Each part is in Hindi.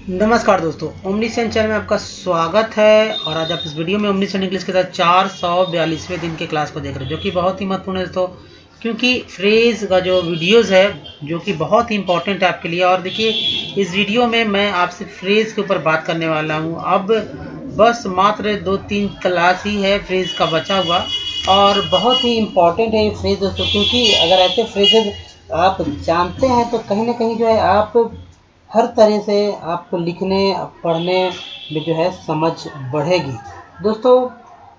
नमस्कार दोस्तों, ओमनीसेंट चैनल में आपका स्वागत है। और आज आप इस वीडियो में ओमनीसेंट इंग्लिश के साथ 442वें दिन के क्लास को देख रहे हैं, जो कि बहुत ही महत्वपूर्ण है दोस्तों, क्योंकि फ्रेज का जो वीडियोस है जो कि बहुत ही इंपॉर्टेंट है आपके लिए। और देखिए, इस वीडियो में मैं आपसे फ्रेज के ऊपर बात करने वाला हूँ। अब बस मात्र 2-3 क्लास ही है फ्रेज का बचा हुआ, और बहुत ही इम्पॉर्टेंट है ये फ्रेज दोस्तों, क्योंकि अगर ऐसे फ्रेजेज आप जानते हैं तो कहीं ना कहीं जो है आप हर तरह से आपको लिखने पढ़ने में जो है समझ बढ़ेगी। दोस्तों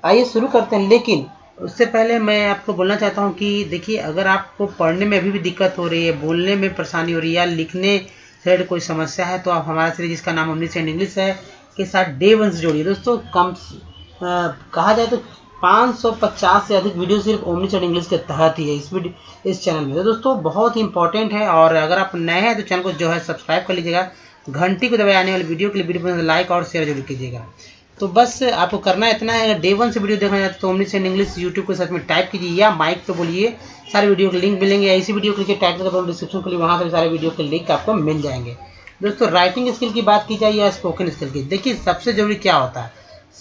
आइए शुरू करते हैं, लेकिन उससे पहले मैं आपको बोलना चाहता हूं कि देखिए, अगर आपको पढ़ने में अभी भी दिक्कत हो रही है, बोलने में परेशानी हो रही है या लिखने से कोई समस्या है, तो आप हमारा सीरीज जिसका नाम ओमनीसेंट इंग्लिश है के साथ डे 1 से जोड़िए। दोस्तों कहा जाए तो 550 से अधिक वीडियो सिर्फ ओमनीसेंट इंग्लिश के तहत ही है इस चैनल में। तो दोस्तों बहुत ही इंपॉर्टेंट है, और अगर आप नए हैं तो चैनल को जो है सब्सक्राइब कर लीजिएगा, घंटी को दबाए आने वाली वीडियो के लिए वीडियो को लाइक और शेयर जरूर कीजिएगा। तो बस आपको करना इतना है, अगर डे 1 से वीडियो देखना चाहते तो ओमनीसेंट इंग्लिश यूट्यूब को सर्च में टाइप कीजिए या माइक पे बोलिए, सारे वीडियो के लिंक मिलेंगे, या इसी वीडियो के नीचे टाइप करके डिस्क्रिप्शन के लिए वहाँ से सारे वीडियो के लिंक आपको मिल जाएंगे। दोस्तों राइटिंग स्किल की बात की जाए या स्पोकन स्किल की, देखिए सबसे जरूरी क्या होता है,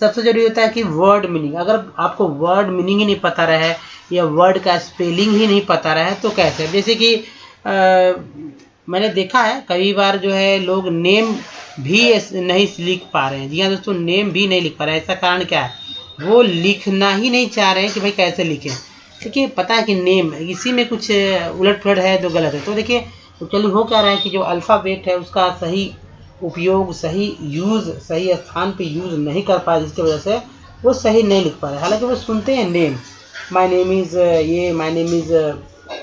सबसे जरूरी होता है कि वर्ड मीनिंग। अगर आपको वर्ड मीनिंग ही नहीं पता रहे या वर्ड का स्पेलिंग ही नहीं पता रहे तो कैसे, जैसे कि मैंने देखा है कई बार जो है लोग नेम भी नहीं लिख पा रहे हैं। जी हाँ दोस्तों, नेम भी नहीं लिख पा रहे हैं। ऐसा कारण क्या है, वो लिखना ही नहीं चाह रहे हैं कि भाई कैसे लिखें। देखिए पता है कि नेम इसी में कुछ उलट पुलट है, तो गलत है। तो देखिए, तो चलिए हो क्या रहा है कि जो अल्फ़ाबेट है उसका सही उपयोग, सही यूज़, सही स्थान पे यूज़ नहीं कर पाए, जिसकी वजह से वो सही नहीं लिख पा रहे। हालांकि वो सुनते हैं नेम, माय नेम इज़ ये, माय नेम इज़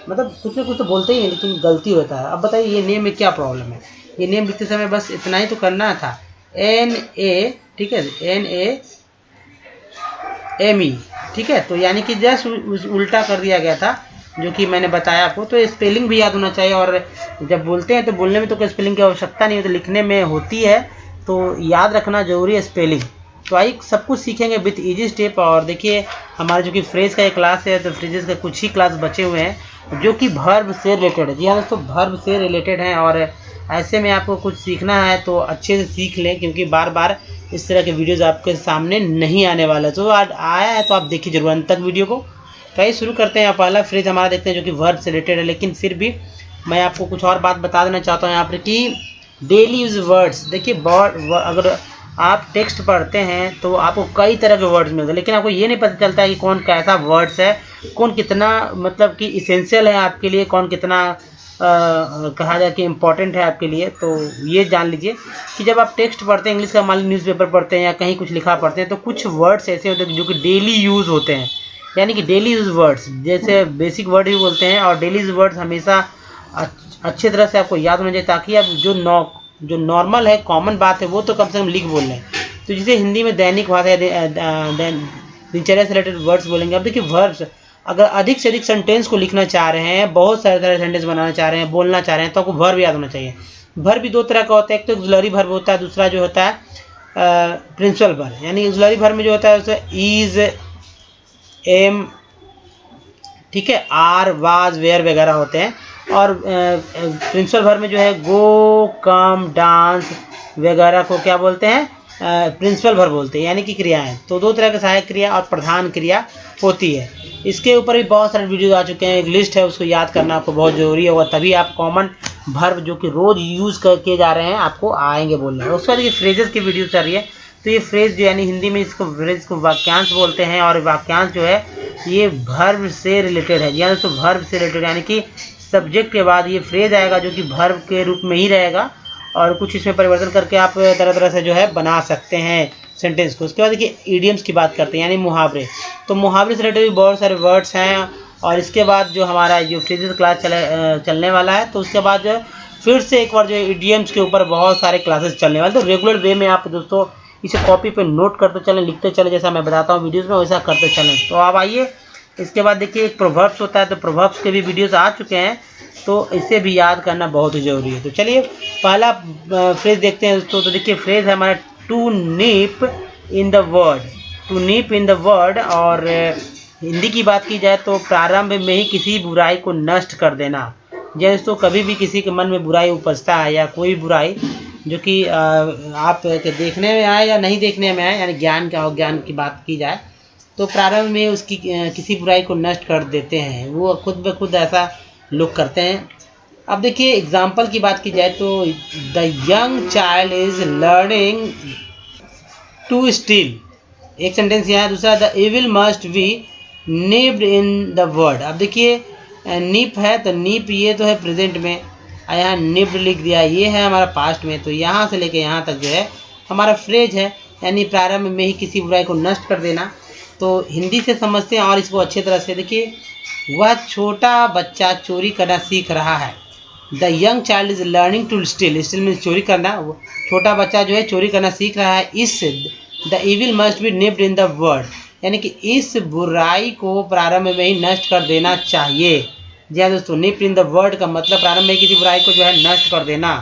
मतलब कुछ ना कुछ तो बोलते ही हैं, लेकिन गलती होता है। अब बताइए ये नेम में क्या प्रॉब्लम है। ये नेम लिखते समय बस इतना ही तो करना था, NA, ठीक है, NAME, ठीक है। तो यानी कि जस्ट उल्टा कर दिया गया था, जो कि मैंने बताया आपको। तो स्पेलिंग भी याद होना चाहिए, और जब बोलते हैं तो बोलने में तो कोई स्पेलिंग की आवश्यकता नहीं है, तो लिखने में होती है, तो याद रखना जरूरी है स्पेलिंग। तो आइए सब कुछ सीखेंगे विथ इजी स्टेप। और देखिए हमारा जो कि फ्रेज का एक क्लास है, तो फ्रेजेस का कुछ ही क्लास बचे हुए हैं जो कि वर्ब से रिलेटेड है। जी हाँ दोस्तों, वर्ब से रिलेटेड है, और ऐसे में आपको कुछ सीखना है तो अच्छे से सीख लें, क्योंकि बार बार इस तरह के वीडियोज़ आपके सामने नहीं आने वाला। तो आज आया है तो आप देखिए जरूर अंत तक वीडियो को। तो आइए शुरू करते हैं। पहला फ्रेज हमारा देखते हैं जो कि वर्ब से रिलेटेड है, लेकिन फिर भी मैं आपको कुछ और बात बता देना चाहता हूँ यहाँ पर कि डेली यूज वर्ड्स। देखिए अगर आप टेक्स्ट पढ़ते हैं तो आपको कई तरह के वर्ड्स मिलते हैं, लेकिन आपको ये नहीं पता चलता है कि कौन कैसा वर्ड्स है, कौन कितना मतलब कि इसेंशियल है आपके लिए, कौन कितना कहा जाए कि इम्पोर्टेंट है आपके लिए। तो ये जान लीजिए कि जब आप टेक्स्ट पढ़ते हैं, इंग्लिश का मान लीजिए न्यूज़पेपर पढ़ते हैं या कहीं कुछ लिखा पढ़ते हैं, तो कुछ वर्ड्स ऐसे होते हैं जो कि डेली यूज़ होते हैं, यानी कि डेली यूज वर्ड्स, जैसे बेसिक वर्ड ही बोलते हैं। और डेली यूज वर्ड्स हमेशा अच्छी तरह से आपको याद होना चाहिए, ताकि आप जो नॉर्मल है, कॉमन बात है, वो तो कम से कम लिख बोल लें। तो जिसे हिंदी में दैनिक भाषा दिनचर्या से रिलेटेड वर्ड्स बोलेंगे। अब देखिए वर्ड्स, अगर अधिक से अधिक सेंटेंस को लिखना चाह रहे हैं, बहुत सारे तरह सेंटेंस बनाना चाह रहे हैं, बोलना चाह रहे हैं, तो आपको वर्ब याद होना चाहिए। वर्ब भी दो तरह का होता है, एक तो ऑक्सिलरी वर्ब होता है, दूसरा जो होता है प्रिंसिपल वर्ब। यानी ऑक्सिलरी वर्ब में जो होता है उसे इज, एम, ठीक है, आर, वाज, वेयर वगैरह होते हैं। और प्रिंसिपल वर्ब में जो है गो, कम, डांस वगैरह को क्या बोलते हैं, प्रिंसिपल वर्ब बोलते हैं, यानी कि क्रियाएं। तो दो तरह की सहायक क्रिया और प्रधान क्रिया होती है। इसके ऊपर भी बहुत सारे वीडियो आ चुके हैं, एक लिस्ट है, उसको याद करना आपको बहुत ज़रूरी होगा, तभी आप कॉमन वर्ब जो कि रोज़ यूज़ करके जा रहे हैं आपको आएंगे बोलने। उसके बाद ये फ्रेजेस की वीडियो चल रही है, तो ये फ्रेज जो यानी हिंदी में इसको फ्रेज को वाक्यांश बोलते हैं, और वाक्यांश जो है ये वर्ब से रिलेटेड है। यानी तो वर्ब से रिलेटेड, यानी कि सब्जेक्ट के बाद ये फ्रेज आएगा जो कि वर्ब के रूप में ही रहेगा, और कुछ इसमें परिवर्तन करके आप तरह तरह से जो है बना सकते हैं सेंटेंस को। उसके बाद देखिए ईडियम्स की बात करते हैं, यानी मुहावरे। तो मुहावरे से रिलेटेड भी बहुत सारे वर्ड्स हैं। और इसके बाद जो हमारा जो फ्रेजेस क्लास चलने वाला है, तो उसके बाद फिर से एक बार जो ईडियम्स के ऊपर बहुत सारे क्लासेस चलने वाले। तो रेगुलर वे में आप दोस्तों इसे कॉपी पे नोट करते चलें, लिखते चलें, जैसा मैं बताता हूँ वीडियोज़ में वैसा करते चलें। तो आप आइए, इसके बाद देखिए एक प्रोवर्ब्स होता है, तो प्रोवर्ब्स के भी वीडियोस आ चुके हैं, तो इसे भी याद करना बहुत ही ज़रूरी है। तो चलिए पहला फ्रेज देखते हैं दोस्तों। तो देखिए फ्रेज है हमारा टू नीप इन द वर्ड, टू नीप इन द वर्ड। और हिंदी की बात की जाए तो प्रारंभ में ही किसी बुराई को नष्ट कर देना। जैसे दोस्तों कभी भी किसी के मन में बुराई उपजता है या कोई बुराई, जो कि आप देखने में आए या नहीं देखने में आए, यानी ज्ञान का ज्ञान की बात की जाए तो प्रारंभ में उसकी किसी बुराई को नष्ट कर देते हैं, वो खुद ब खुद ऐसा लोग करते हैं। अब देखिए एग्जाम्पल की बात की जाए तो the young child is learning to steal, एक सेंटेंस यहाँ है। दूसरा the evil must be nipped in the word. अब देखिए निप है तो निप ये तो है प्रेजेंट में, यहाँ निप्ड लिख दिया, ये है हमारा पास्ट में, तो यहाँ से लेके यहाँ तक जो है हमारा फ्रेज है, यानी प्रारंभ में ही किसी बुराई को नष्ट कर देना। तो हिंदी से समझते हैं और इसको अच्छी तरह से देखिए, वह छोटा बच्चा चोरी करना सीख रहा है। The young child is learning to steal, steal means चोरी करना, छोटा बच्चा जो है चोरी करना सीख रहा है। इस the evil must be nipped in the word, यानी कि इस बुराई को प्रारंभ में ही नष्ट कर देना चाहिए। जी हाँ दोस्तों, निप्ड इन द वर्ड का मतलब प्रारंभ में किसी बुराई को जो है नष्ट कर देना।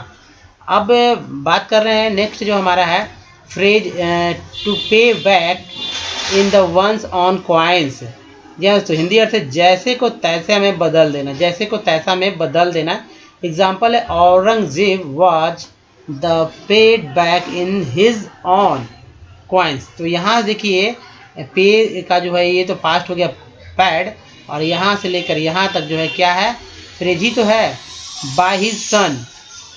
अब बात कर रहे हैं नेक्स्ट जो हमारा है phrase to pay back in the one's on coins. जी हाँ दोस्तों, हिंदी अर्थ है जैसे को तैसे में बदल देना, जैसे को तैसा में बदल देना। एग्जाम्पल है Aurangzeb was the paid back in his on coins. तो यहाँ देखिए पे का जो है ये तो पास्ट हो गया पैड, और यहाँ से लेकर यहाँ तक जो है क्या है, फ्रेज ही तो है, बाय हिज सन।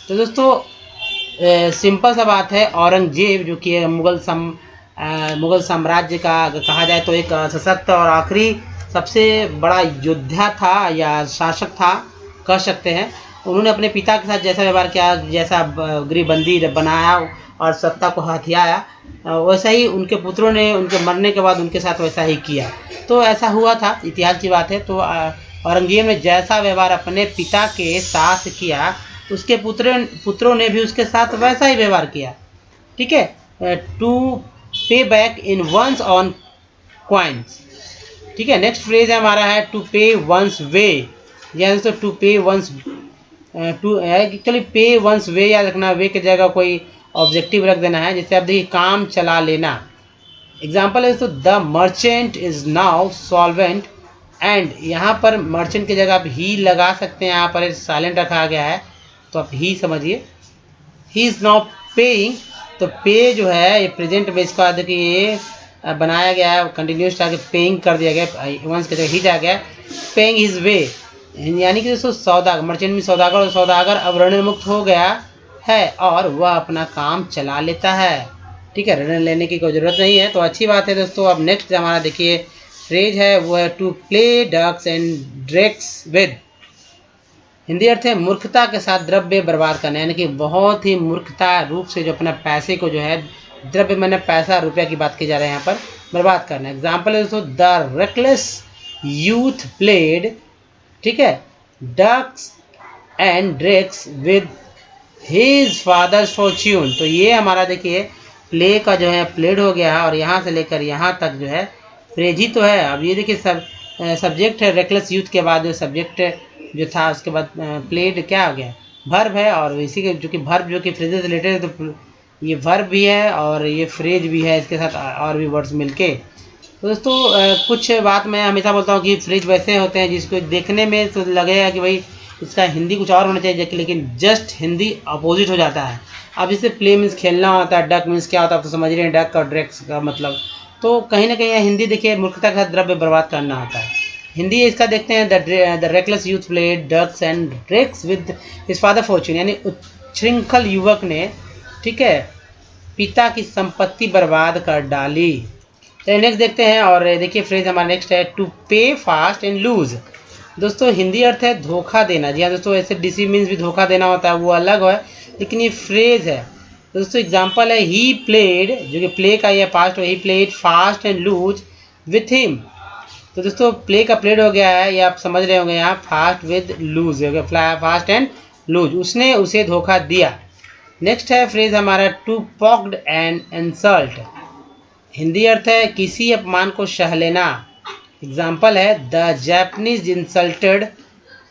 तो दोस्तों सिंपल सा बात है, औरंगजेब जो कि मुगल साम्राज्य का कहा जाए तो एक सशक्त और आखिरी सबसे बड़ा योद्धा था या शासक था कह सकते हैं। उन्होंने अपने पिता के साथ जैसा व्यवहार किया, जैसा गृहबंदी बनाया और सत्ता को हथियाया, वैसा ही उनके पुत्रों ने उनके मरने के बाद उनके साथ वैसा ही किया। तो ऐसा हुआ था, इतिहास की बात है। तो औरंगजेब ने जैसा व्यवहार अपने पिता के साथ किया, उसके पुत्रों ने भी उसके साथ वैसा ही व्यवहार किया। ठीक है, to pay back in once on coins. ठीक है, नेक्स्ट फ्रेज हमारा है टू पे वंस वे। यानी तो टू पे वंस टू एक्चुअली पे वंस वे याद रखना, वे की जगह कोई ऑब्जेक्टिव रख देना है। जैसे आप देखिए काम चला लेना। एग्जाम्पल है तो the merchant is now solvent, and यहाँ पर मर्चेंट की जगह आप ही लगा सकते हैं, यहाँ पर साइलेंट रखा गया है तो आप ही समझिए। ही इज नाउ पेइंग, तो पे जो है ये प्रेजेंट में, इसका देखिए ये बनाया गया है कंटिन्यूस आगे पेइंग कर दिया गया, वंस की जगह ही जा गया, पेइंग हिज वे, यानी कि दोस्तों सौदागर, मर्चेंट में सौदागर, और सौदागर अब ऋण मुक्त हो गया है और वह अपना काम चला लेता है। ठीक है, ऋण लेने की कोई ज़रूरत नहीं है, तो अच्छी बात है दोस्तों। अब नेक्स्ट हमारा देखिए फ्रेज है वो है to play ducks and drakes with. Hindi अर्थ है मूर्खता के साथ द्रव्य बर्बाद करना, यानी कि बहुत ही मूर्खता रूप से जो अपना पैसे को जो है, द्रव्य मैंने पैसा रुपया की बात की जा रही है यहाँ पर, बर्बाद करना। एग्जाम्पल है दोस्तों द रेकलेस यूथ प्लेड, ठीक है, ducks and drakes with his father's fortune. तो ये हमारा देखिए प्ले का जो है प्लेड हो गया है, और यहाँ से लेकर यहाँ तक जो है फ्रेज ही तो है। अब ये देखिए सब्जेक्ट है, रेकलेस यूथ के बाद जो सब्जेक्ट जो था उसके बाद प्लेड क्या हो गया, वर्ब है, और इसी के जो कि वर्ब जो कि फ्रेज से रिलेटेड है, तो ये वर्ब भी है और ये फ्रेज भी है, इसके साथ और भी वर्ड्स मिलके। तो दोस्तों कुछ बात मैं हमेशा बोलता हूँ कि फ्रेज वैसे होते हैं जिसको देखने में तो लगेगा कि भाई इसका हिंदी कुछ और होना चाहिए, लेकिन जस्ट हिंदी अपोजिट हो जाता है। अब जैसे प्ले मीन्स खेलना होता है, डक मीन्स क्या होता है आप तो समझ रहे हैं, डक और ड्रेक्स का मतलब। तो कहीं ना कहीं हिंदी देखिए मूर्खता के साथ द्रव्य बर्बाद करना होता है। हिंदी इसका देखते हैं the reckless youth played ducks and drakes with his father fortune, यानी उच्छृंखल युवक ने, ठीक है, पिता की संपत्ति बर्बाद कर डाली। चलिए नेक्स्ट देखते हैं, और देखिए फ्रेज हमारा नेक्स्ट है टू पे फास्ट एंड लूज। दोस्तों हिंदी अर्थ है धोखा देना। जी हाँ दोस्तों, ऐसे डिसीव मीन्स भी धोखा देना होता है, वो अलग है, लेकिन ये फ्रेज है। दोस्तों एग्जाम्पल है ही प्लेड, जो कि प्ले का ये पास्ट हो, he played fast and loose with him. तो दोस्तों प्ले का प्लेड हो गया है, ये आप समझ रहे होंगे, यहाँ फास्ट विद लूज हो गया, फास्ट एंड लूज, उसने उसे धोखा दिया। नेक्स्ट है फ्रेज हमारा to pocket an insult. Hindi अर्थ है किसी अपमान को सह लेना। एग्जाम्पल है the Japanese insulted,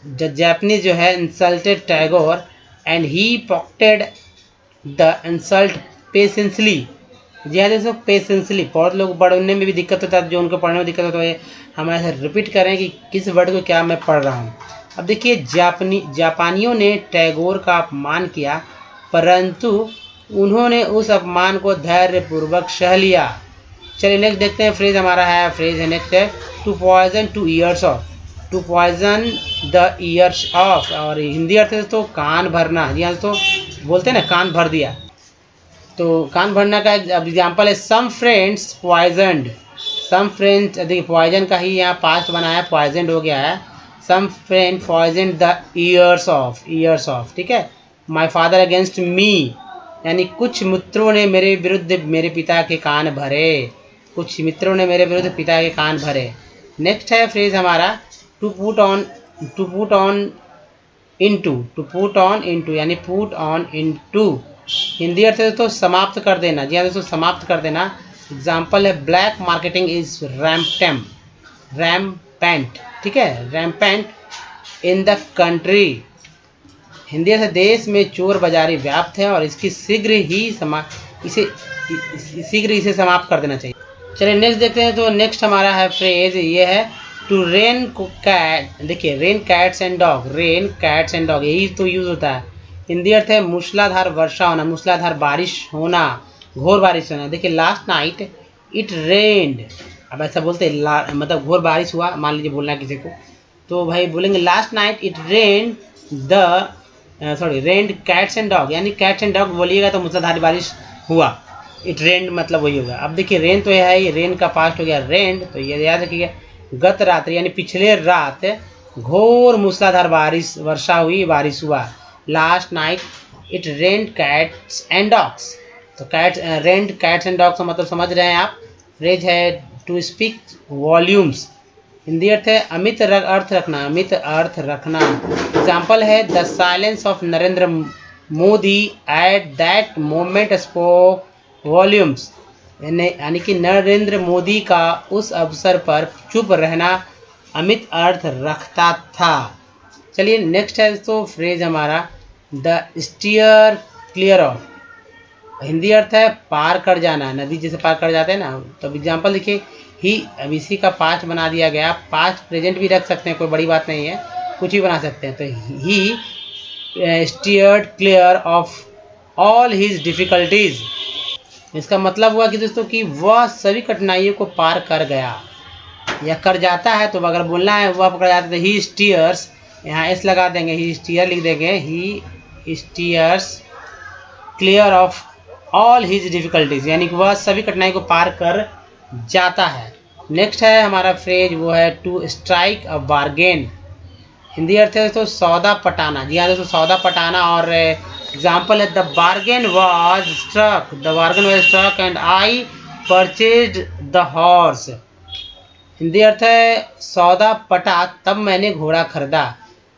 the Japanese जो है insulted Tagore and he pocketed the insult patiently. जी हाँ दोस्तों, पेशेंसली, बहुत लोग पढ़ने में भी दिक्कत होता है, जो उनको पढ़ने में दिक्कत होता है हमारे साथ रिपीट करें कि किस वर्ड को क्या मैं पढ़ रहा हूँ। अब देखिए जापानियों ने टैगोर का अपमान किया, परंतु उन्होंने उस अपमान को धैर्यपूर्वक सह लिया। चलिए नेक्स्ट देखते हैं फ्रेज हमारा है, फ्रेज है नेक्स्ट है to poison to ears off, to poison the ears off, और हिंदी अर्थ है तो कान भरना। जी हाँ तो बोलते हैं ना कान भर दिया, तो कान भरना का एग्जाम्पल है some friends poisoned. Some friends, देखिए पॉइजन का ही यहाँ पास्ट बना है, पॉइजनड हो गया है। Some friend poisoned the ears off, ears off, ठीक है। माई फादर अगेंस्ट मी, यानी कुछ मित्रों ने मेरे विरुद्ध मेरे पिता के कान भरे, कुछ मित्रों ने मेरे विरुद्ध पिता के कान भरे। नेक्स्ट है फ्रेज हमारा to put on, to put on into, to put on into यानी पुट ऑन इनटू, हिंदी अर्थ है तो समाप्त कर देना। जी हाँ दोस्तों समाप्त कर देना। एग्जाम्पल है black marketing is rampant, rampant, ठीक है, rampant in the country. Hindi अर्थ देश में चोर बाजारी व्याप्त है और इसकी शीघ्र इसे समाप्त कर देना चाहिए। चलिए नेक्स्ट देखते हैं। तो नेक्स्ट हमारा है फ्रेज ये है टू रेन कैट, देखिए rain cats and dog, rain cats and dog यही तो यूज होता है। हिंदी अर्थ है मूसलाधार वर्षा होना, मूसलाधार बारिश होना, घोर बारिश होना। देखिए लास्ट नाइट इट रेन्ड, अब ऐसा बोलते हैं मतलब घोर बारिश हुआ, मान लीजिए बोलना किसी को, तो भाई बोलेंगे last night it rained the rained cats and dog, यानी कैट्स एंड डॉग बोलिएगा तो मूसलाधार बारिश हुआ, इट रेन्ड मतलब वही होगा। अब देखिए रेन तो है ही, रेन का पास्ट हो गया रेन्ड, तो ये याद रखिएगा गत रात्रि यानी पिछले रात घोर मूसलाधार बारिश वर्षा हुई, बारिश हुआ। Last night it rained cats and dogs, तो cats rained cats and dogs का मतलब समझ रहे हैं आप। फ्रेज है टू स्पीक वॉल्यूम्स, हिंदी अर्थ है अमित अर्थ रखना, अमित अर्थ रखना। एग्जाम्पल है the silence of Narendra Modi at that moment spoke volumes, यानी कि नरेंद्र मोदी का उस अवसर पर चुप रहना अमित अर्थ रखता था। चलिए नेक्स्ट है तो फ्रेज हमारा the steer clear of, Hindi अर्थ है पार कर जाना, नदी जैसे पार कर जाते हैं ना। तो एग्जाम्पल देखिए ही, अब इसी का पास्ट बना दिया गया, पास्ट प्रेजेंट भी रख सकते हैं, कोई बड़ी बात नहीं है, कुछ भी बना सकते हैं। तो he steered clear of all his difficulties, इसका मतलब हुआ कि दोस्तों कि वह सभी कठिनाइयों को पार कर गया या कर जाता है। तो अगर बोलना है वह पकड़ जाता है तो ही स्टीयर्स, यहाँ एस लगा देंगे, ही स्टीयर लिख देंगे, he steers clear of all his difficulties, यानी कि वह सभी कठिनाई को पार कर जाता है। नेक्स्ट है हमारा फ्रेज वो है to strike a bargain, Hindi अर्थ है तो सौदा पटाना। जी हाँ दोस्तों सौदा पटाना, और एग्जाम्पल है the bargain was struck, the bargain was struck and I purchased the horse, Hindi अर्थ है सौदा पटा तब मैंने घोड़ा खरीदा।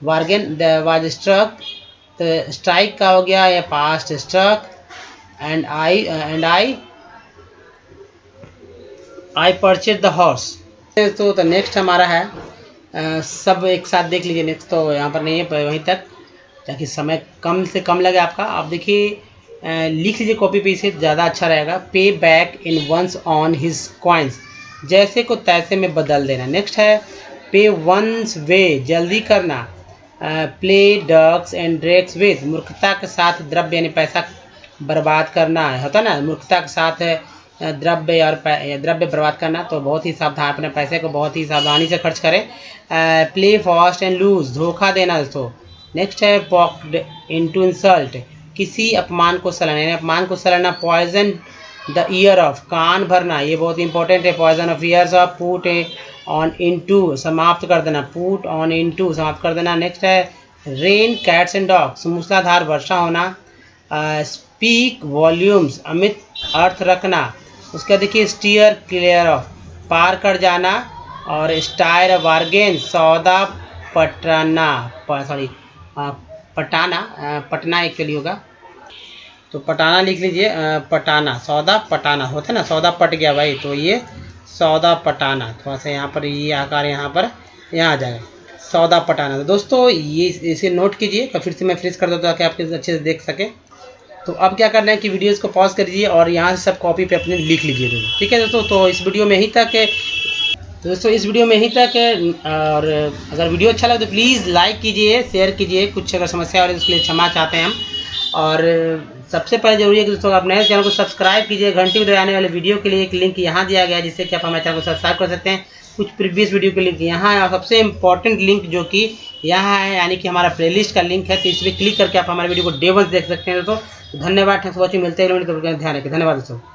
बार्गेन वाज स्ट्रक, तो स्ट्राइक का हो गया या past struck, and I purchase the horse. तो नेक्स्ट हमारा है सब एक साथ देख लीजिए। नेक्स्ट तो यहाँ पर नहीं है, वहीं तक, ताकि समय कम से कम लगे आपका। आप देखिए लिख लीजिए कॉपी पे, इसे ज़्यादा अच्छा रहेगा। Pay back in once on his coins, जैसे को तैसे में बदल देना। नेक्स्ट है पे वंस वे, जल्दी करना। Play ducks and drags with, मूर्खता के साथ द्रव्य यानी पैसा बर्बाद करना होता ना, मूर्खता के साथ द्रव्य और द्रव्य बर्बाद करना, तो बहुत ही सावधान, अपने पैसे को बहुत ही सावधानी से खर्च करें। प्ले फास्ट एंड लूज, धोखा देना दोस्तों। नेक्स्ट है पॉक्ड इनटू इंसल्ट, किसी अपमान को सलाना, यानी अपमान को सलाना। पॉइजन द ईयर ऑफ, कान भरना, ये बहुत इंपॉर्टेंट है। Poison of ears off, put on into, समाप्त कर देना, पुट ऑन इनटू, समाप्त कर देना। नेक्स्ट है रेन कैट्स एंड डॉग्स, मूसलाधार वर्षा होना। स्पीक वॉल्यूम्स, अमित अर्थ रखना। उसका देखिए स्टीयर क्लियर ऑफ, पार कर जाना। और स्टायर बार्गेन, सौदा पटाना, पटना एक्चुअली होगा, तो पटाना लिख लीजिए। पटाना, सौदा पटाना होता है ना, सौदा पट गया भाई, तो ये सौदा पटाना, थोड़ा सा यहाँ पर ये आकार यहाँ आ जाएगा, सौदा पटाना। तो दोस्तों ये इसे नोट कीजिए, तो फिर से मैं फ्रीज कर देता हूँ ताकि आप अच्छे से देख सकें। तो अब क्या करना है कि वीडियोस को पॉज कर दीजिए और यहाँ से सब कॉपी पे अपने लिख लीजिए दोस्तों, ठीक है दोस्तों। तो इस वीडियो में ही तक है, तो दोस्तों इस वीडियो में ही तक है। और अगर वीडियो अच्छा लगे तो प्लीज़ लाइक कीजिए, शेयर कीजिए। कुछ अगर समस्या हो रही है तो उसके लिए क्षमा चाहते हैं हम। और सबसे पहले जरूरी है कि दोस्तों आप नए चैनल को सब्सक्राइब कीजिए, घंटी बजाए आने वाले वीडियो के लिए एक लिंक यहाँ दिया गया है जिससे कि आप हमारे चैनल को सब्सक्राइब कर सकते हैं। कुछ प्रीवियस वीडियो के लिंक यहाँ है और सबसे इंपॉर्टेंट लिंक जो कि यहाँ है यानी कि हमारा प्लेलिस्ट का लिंक है, तो इस पर क्लिक करके आप हमारे वीडियो को डे 1 देख सकते हैं दोस्तों। धन्यवाद, थैंक्स फॉर वॉचिंग, मिलते हैं ध्यान रखें, धन्यवाद दोस्तों।